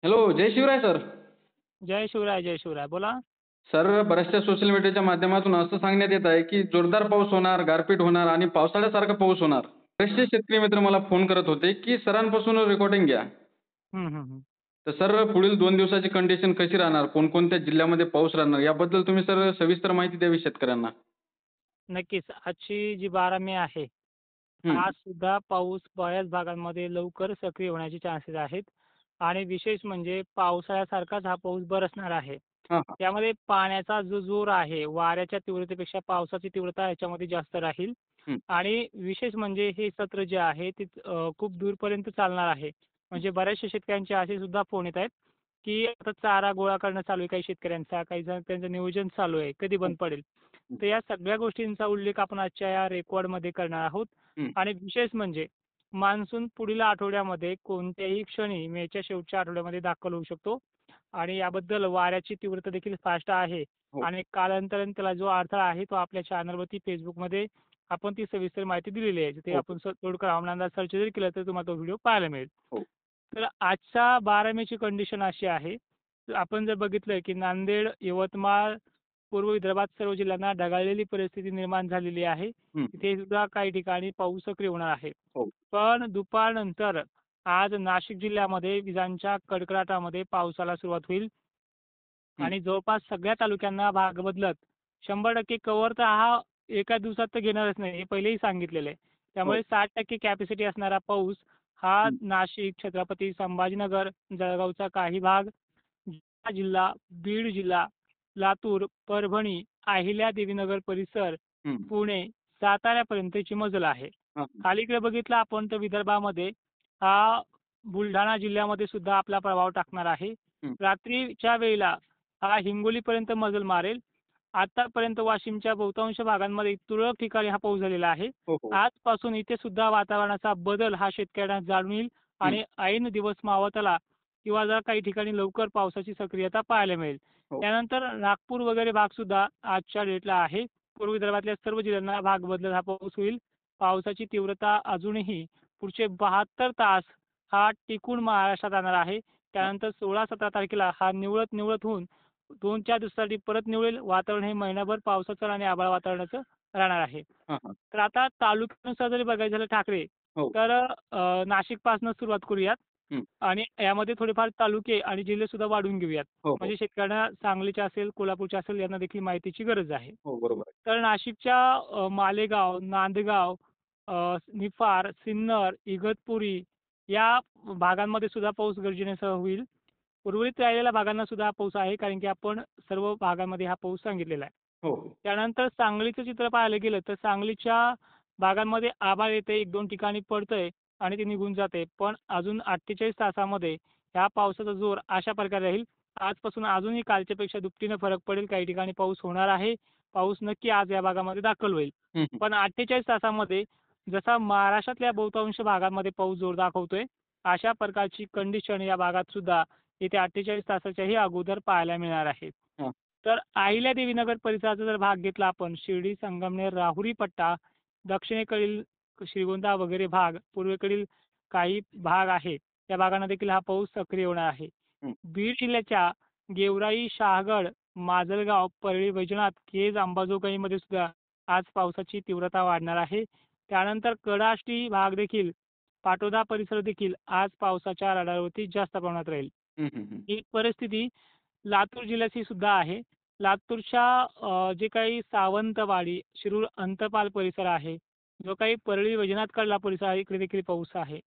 Hello, जय Shivray sir. जय शिवराय, जय शिवराय. बोला. Sir, बऱ्याचशा social मीडियाच्या माध्यमातून असं सांगण्यात येत आहे, की जोरदार पाऊस होणार, गारपीट होणार आणि पावसाळ्यासारखा पाऊस होणार. बरेचसे शेतकरी मित्र मला फोन करत होते, की सरांपासून रेकॉर्डिंग घ्या. हं, हं, हं. तर सर, पुढील 2 दिवसाची कंडिशन कशी राहणार? कोणकोणत्या जिल्ह्यामध्ये पाऊस राहणार? याबद्दल तुम्ही सर सविस्तर माहिती द्यावी शेतकऱ्यांना. नक्कीच. आजची जी 12 मे आहे, हं. आज सुद्धा पाऊस बऱ्याच भागांमध्ये लवकर सक्रिय होण्याचे चान्सेस आहेत आणि विशेष म्हणजे पावसाळ्यासारखाच हा पाऊस बरसणार आहे. हां, हां. त्यामध्ये पाण्याचा जो जोर आहे, वाऱ्याच्या तीव्रतेपेक्षा पावसाची तीव्रता याच्यामध्ये जास्त राहील हं. आणि विशेष म्हणजे हे सत्र जे आहे ते खूप दूरपर्यंत चालणार आहे. म्हणजे बऱ्याचशा शेतकऱ्यांचे असे सुद्धा फोन येत आहेत, की आता चारा गोळा करणं चालू आहे काही शेतकऱ्यांचा, काही जण त्यांचं नियोजन चालू आहे, कधी हं, बंद पडेल. हं, तर या सगळ्या गोष्टींचा उल्लेख आपण आजच्या या रेकॉर्डमध्ये करणार आहोत हं, आणि विशेष म्हणजे मान्सून पुढील आठवड्यामध्ये कोणत्याही क्षणी मेच्या शेवटच्या आठवड्यामध्ये दाखल होऊ शकतो आणि याबद्दल वाऱ्याची तीव्रता देखील फास्ट आहे हो, आणि कालांतराने त्याला जो अडथळा आहे तो आपल्या चॅनलवरती फेसबुकमध्ये आपण ती सविस्तर माहिती दिलेली आहे. ते हो, आपण तोडकर हवामानाचा सर्च जरी केलं तर तुम्हाला तो व्हिडिओ पाहायला मिळेल. हो. तर आजच्या 12 मेची कंडिशन अशी आहे. तर आपण जर बघितलं की नांदेड, यवतमाळ, पूर्व विदर्भात सर्व जिल्ह्यांना ढगाळलेली परिस्थिती निर्माण झालेली आहे. हं, तिथे सुद्धा काही ठिकाणी पाऊस सक्रिय होणार आहे. हो. पण दुपारनंतर आज नाशिक जिल्ह्यामध्ये विजांच्या कडकडाटामध्ये पावसाला सुरुवात होईल हं, आणि जवळपास सगळ्या तालुक्यांना भाग बदलत 100% कव्हर तर हा एका दिवसात तर घेणारच नाही, हे पहिलेही सांगितलेलं आहे. हो. त्यामुळे 60% कॅपॅसिटी असणारा पाऊस हा हं, नाशिक, छत्रपती संभाजीनगर, जळगावचा काही भाग, जालना जिल्हा, बीड जिल्हा, लातूर, परभणी, अहिल्यादेवीनगर परिसर, हं. पुणे, साताऱ्यापर्यंत चिमजल आहे. हां, हां. खालीकडे बघितलं आपण तर विदर्भामध्ये हा बुलढाणा जिल्ह्यामध्ये सुद्धा आपला प्रभाव टाकणार आहे. हं. रात्रीच्या वेळेला हा हिंगोलीपर्यंत मजल मारेल. आतापर्यंत वाशिमच्या बहुतांश भागांमध्ये तुरळक ठिकाणी हा पाऊस झालेला आहे. हो, हो. आजपासून इथे सुद्धा वातावरणाचा बदल हा शेतकऱ्यांना जाणून येईल हं. आणि ऐन दिवस मावळताला किंवा जर काही ठिकाणी लवकर पावसाची सक्रियता पाहायला मिळेल. हो. त्यानंतर नागपूर वगैरे भाग सुद्धा आजच्या डेटला आहे. पूर्व विदर्भातल्या सर्व जिल्ह्यांना भाग बदलत हा पाऊस होईल. पावसाची तीव्रता अजूनही पुढचे 72 तास हा टिकून महाराष्ट्रात राहणार आहे. हां, त्यानंतर 16-17 तारखेला हा निवळत होऊन 2-4 दिवसासाठी परत निवळेल. वातावरण हे महिनाभर पावसाचं आणि आभाळ वातावरणाचं राहणार आहे. हां, हां. तर आता तालुक्यानुसार जरी बघायचं झालं ठाकरे, हो. तर नाशिकपासून सुरुवात करूयात हं. आणि यामध्ये थोडेफार तालुके आणि जिल्हे सुद्धा वाढवून घेऊयात. हो, हो. म्हणजे शेतकऱ्यांना सांगलीचे असेल, कोल्हापूरचे असेल यांना देखील माहितीची गरज आहे. हो, बरोबर आहे. तर नाशिकच्या मालेगाव, नांदगाव, निफाड, सिन्नर, इगतपुरी या भागांमध्ये सुद्धा पाऊस गर्जनेसह होईल. उर्वरित राहिलेल्या भागांना सुद्धा हा पाऊस आहे, कारण की आपण सर्व भागांमध्ये हा पाऊस सांगितलेला आहे. हो, हो. त्यानंतर सांगलीचं चित्र पाहायला गेलं तर सांगलीच्या भागांमध्ये आभाळ येतंय, 1-2 ठिकाणी पडतंय आणि ते निघून जाते. पण अजून 48 तासामध्ये ह्या पावसाचा जोर अशा प्रकारे राहील. आजपासून अजूनही कालच्यापेक्षा दुपटीनं फरक पडेल. काही ठिकाणी पाऊस होणार आहे. पाऊस नक्की आज या भागामध्ये दाखल होईल. हं, हं. पण 48 तासामध्ये जसा महाराष्ट्रातल्या बहुतांश भागांमध्ये पाऊस जोर दाखवतोय, अशा प्रकारची कंडिशन या भागात सुद्धा येत्या 48 तासाच्याही अगोदर पाहायला मिळणार आहे. हां. तर अहिल्यादेवीनगर परिसराचा जर भाग घेतला आपण शिर्डी, संगमनेर, राहुरी पट्टा, दक्षिणेकडील श्रीगोंदा वगैरे भाग, पूर्वेकडील काही भाग आहे, त्या भागांना देखील हा पाऊस सक्रिय होणार आहे. हं, बीड जिल्ह्याच्या गेवराई, शहागड, माजलगाव, परळी वैजनाथ, केज, अंबाजोगाईमध्ये सुद्धा आज पावसाची तीव्रता वाढणार आहे. त्यानंतर कडाष्टी भाग देखील, पाटोदा परिसर देखील आज पावसाच्या रडारवरती जास्त प्रमाणात राहील. हं, हं, हं. ही परिस्थिती लातूर जिल्ह्याची सुद्धा आहे. लातूरच्या जे काही सावंतवाडी, शिरूर अंतपाल परिसर आहे, जो काही परळी वैजनाथकडला परिसर आहे, इकडे देखील पाऊस आहे.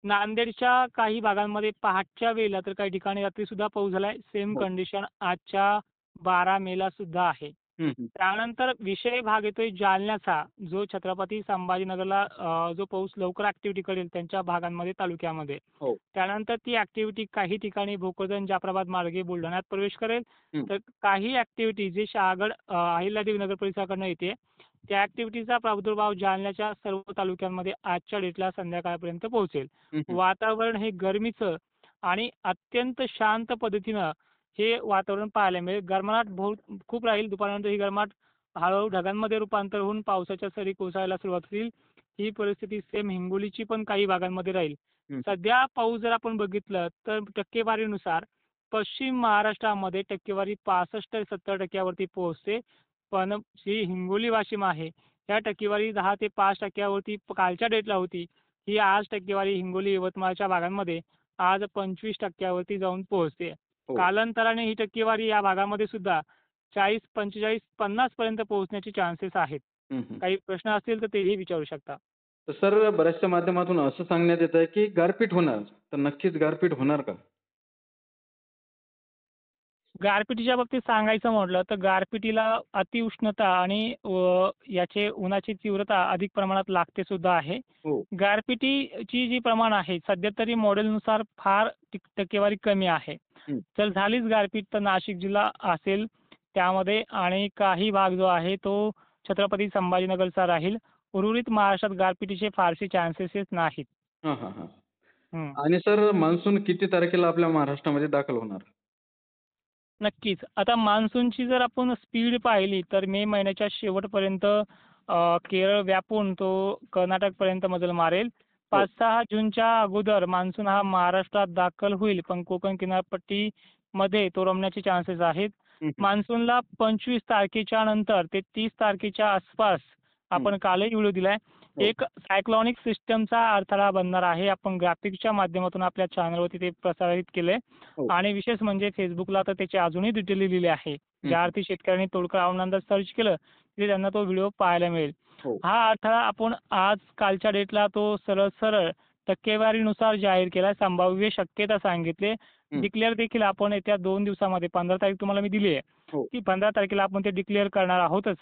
नांदेडच्या काही भागांमध्ये पहाटच्या वेळेला तर काही ठिकाणी रात्री सुद्धा पाऊस झालाय. सेम हो. कंडिशन आजच्या 12 मेला सुद्धा आहे. हं, हं. त्यानंतर विषय भाग येतोय जालन्याचा, जो छत्रपती संभाजीनगरला जो पाऊस लवकर ॲक्टिव्हिटी करेल त्यांच्या भागांमध्ये, तालुक्यामध्ये. हो. त्यानंतर ती ॲक्टिव्हिटी काही ठिकाणी भोकरदन, जाफराबाद मार्गे बुलढाण्यात प्रवेश करेल. हं. तर काही ॲक्टिव्हिटी जे शहागड, अहिल्यादेवीनगर परिसराकडनं येते, त्या ॲक्टिव्हिटीचा प्रादुर्भाव जालन्याच्या सर्व तालुक्यांमध्ये आजच्या डेटला संध्याकाळपर्यंत पोहोचेल. हं, हं. वातावरण हे गरमीचं आणि अत्यंत शांत पद्धतीनं हे वातावरण पाहायला मिळेल. गरमाहट खूप राहील. दुपारनंतर ही गरमाहट हळू-हळू ढगांमध्ये रूपांतर होऊन पावसाच्या सरी कोसळायला सुरुवात होईल. ही परिस्थिती सेम हिंगोलीची पण काही भागांमध्ये राहील. हं. सध्या पाऊस जर आपण बघितलं तर टक्केवारीनुसार पश्चिम महाराष्ट्रामध्ये टक्केवारी 65 ते 70% वरती पोहोचते. पण जी हिंगोली वाशिम आहे, या टक्केवारी 10 ते 5% वरती कालच्या डेटला होती. ही आज टक्केवारी हिंगोली, यवतमाळच्या भागांमध्ये आज 25% वरती जाऊन पोहोचते. हो. कालांतराने ही टक्केवारी या भागामध्ये सुद्धा 40, 45, 50 पर्यंत पोहोचण्याचे चान्सेस आहेत. हं, हं. काही प्रश्न असतील तर तेही विचारू शकता. तर सर बऱ्याचशा माध्यमातून असं सांगण्यात येत आहे, की गारपीट होणार. तर नक्कीच गारपीट होणार का? गारपिटीच्या बाबतीत सांगायचं म्हटलं तर गारपिटीला अतिउष्णता आणि याचे उन्हाची तीव्रता अधिक प्रमाणात लागते सुद्धा आहे. हो. गारपिटीची जी प्रमाण आहे सध्या तरी मॉडेलनुसार फार टक्केवारी कमी आहे. हं. जर झालीच गारपीट तर नाशिक जिल्हा असेल त्यामध्ये आणि काही भाग जो आहे तो छत्रपती संभाजीनगरचा राहील. उर्वरित महाराष्ट्रात गारपिटीचे फारसे चान्सेस नाहीत. हां, हां, हां. हं. आणि सर मान्सून किती तारखेला आपल्या महाराष्ट्रामध्ये दाखल होणार? नक्कीच. आता मान्सूनची जर आपण स्पीड पाहिली तर मे महिन्याच्या शेवटपर्यंत केरळ व्यापून तो कर्नाटकपर्यंत मजल मारेल. हो. 5-6 जूनच्या अगोदर मान्सून हा महाराष्ट्रात दाखल होईल, पण कोकण किनारपट्टीमध्ये तो रमण्याचे चान्सेस आहेत. हं, हं. मान्सूनला 25 तारखेच्या नंतर ते 30 तारखेच्या आसपास हं. आपण कालही व्हिडिओ दिलाय. हो. एक सायक्लॉनिक सिस्टमचा अडथळा बनणार आहे. आपण ग्राफिक्सच्या माध्यमातून आपल्या चॅनलवरती ते प्रसारित केलंय. हो. आणि विशेष म्हणजे Facebookला तर त्याचे अजूनही डिटेल लिहिलेले आहे. हं, ज्या हं. अर्थी शेतकऱ्यांनी तोडकं हवामानात सर्च केलं, तिथे त्यांना तो व्हिडिओ पाहायला मिळेल. हो. हा अडथळा आपण आज कालच्या डेटला तो सरळ-सरळ टक्केवारीनुसार जाहीर केला. संभाव्य शक्यता सांगितली. हं. डिक्लेअर देखील आपण येत्या 2 दिवसामध्ये 15 तारीख तुम्हाला मी दिली आहे. हो. की 15 तारखेला आपण ते डिक्लेअर करणार आहोतच.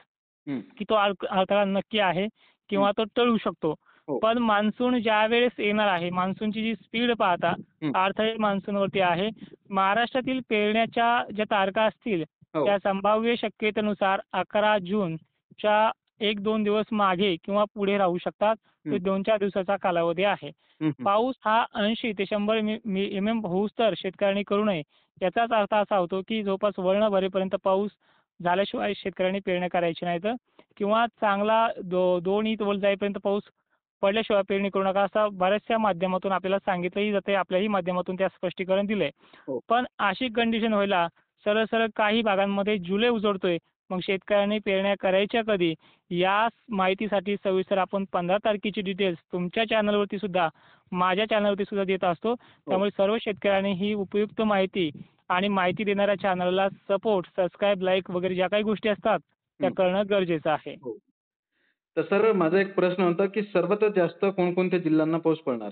हं. की तो अडथळा नक्की आहे हं. किंवा तो टळू शकतो. हो. पण मान्सून ज्यावेळेस येणार आहे, मान्सूनची जी स्पीड पाहता हं. अडथळे मान्सूनवरती आहे. महाराष्ट्रातील पेरण्याच्या ज्या तारखा असतील, हो. त्या संभाव्य शक्यतेनुसार 11 जूनच्या 1-2 दिवस मागे किंवा पुढे राहू शकतात. तो हं. 2-4 दिवसाचा कालावधी आहे. हं, हं. पाऊस हा 80 ते 100 एम-एम होऊस तर शेतकऱ्यांनी करू नये. याचाच अर्थ असा होतो, की जवळपास वळण भरेपर्यंत पाऊस झाल्याशिवाय शेतकऱ्यांनी पेरण्या करायची नाहीत किंवा चांगला 2 इंच वर जाईपर्यंत पाऊस पडल्याशिवाय पेरणी करू नका, असं बऱ्याचशा माध्यमातून आपल्याला सांगितलंही जातंय. आपल्याही माध्यमातून त्या स्पष्टीकरण दिलंय. हो. पण अशी कंडिशन व्हायला सरळ-सरळ काही भागांमध्ये जुलै उजळतोय. मग शेतकऱ्यांनी पेरण्या करायच्या कधी? या माहितीसाठी सविस्तर आपण 15 तारखेची डिटेल्स तुमच्या चॅनलवरती सुद्धा, माझ्या चॅनलवरती सुद्धा देत असतो. हो. त्यामुळे सर्व शेतकऱ्यांनी ही उपयुक्त माहिती आणि माहिती देणाऱ्या चॅनलला सपोर्ट, सबस्क्राईब, लाईक वगैरे ज्या काही गोष्टी असतात, त्या हं. करणं गरजेचं आहे. हो. तर सर माझा एक प्रश्न होता, की सर्वात जास्त कोणकोणत्या जिल्ह्यांना पाऊस पडणार?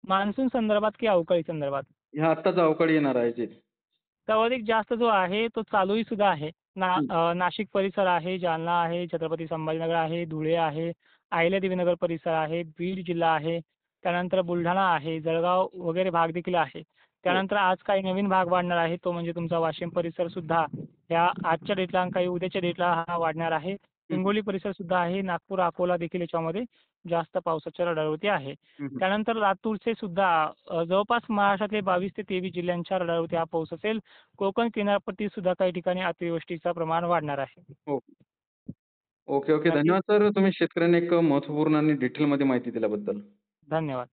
मान्सून संदर्भात की अवकाळी संदर्भात? ह्या आत्ताच अवकाळी येणार आहे जे. सर्वाधिक जास्त जो आहे तो चालूही सुद्धा आहे. हं. नाशिक परिसर आहे, जालना आहे, छत्रपती संभाजीनगर आहे, धुळे आहे, अहिल्यादेवीनगर परिसर आहे, बीड जिल्हा आहे, त्यानंतर बुलढाणा आहे, जळगाव वगैरे भाग देखील आहे. हो. त्यानंतर आज काही नवीन भाग वाढणार आहे तो म्हणजे तुमचा वाशिम परिसर सुद्धा ह्या आजच्या डेटला आणि काही उद्याच्या डेटला हा वाढणार आहे. हं, हं. हिंगोली परिसर सुद्धा आहे. नागपूर, अकोला देखील याच्यामध्ये जास्त पावसाच्या रडारवरती आहे. हं, हं. त्यानंतर लातूरचे सुद्धा जवळपास महाराष्ट्रातले 22 ते 23 जिल्ह्यांच्या रडारवरती हा पाऊस असेल. कोकण किनारपट्टी सुद्धा काही ठिकाणी अतिवृष्टीचं प्रमाण वाढणार आहे. हो. Okay, okay. नक्कीच. धन्यवाद सर. तुम्ही शेतकऱ्यांना एक महत्त्वपूर्ण आणि डिटेलमध्ये माहिती दिल्याबद्दल. धन्यवाद.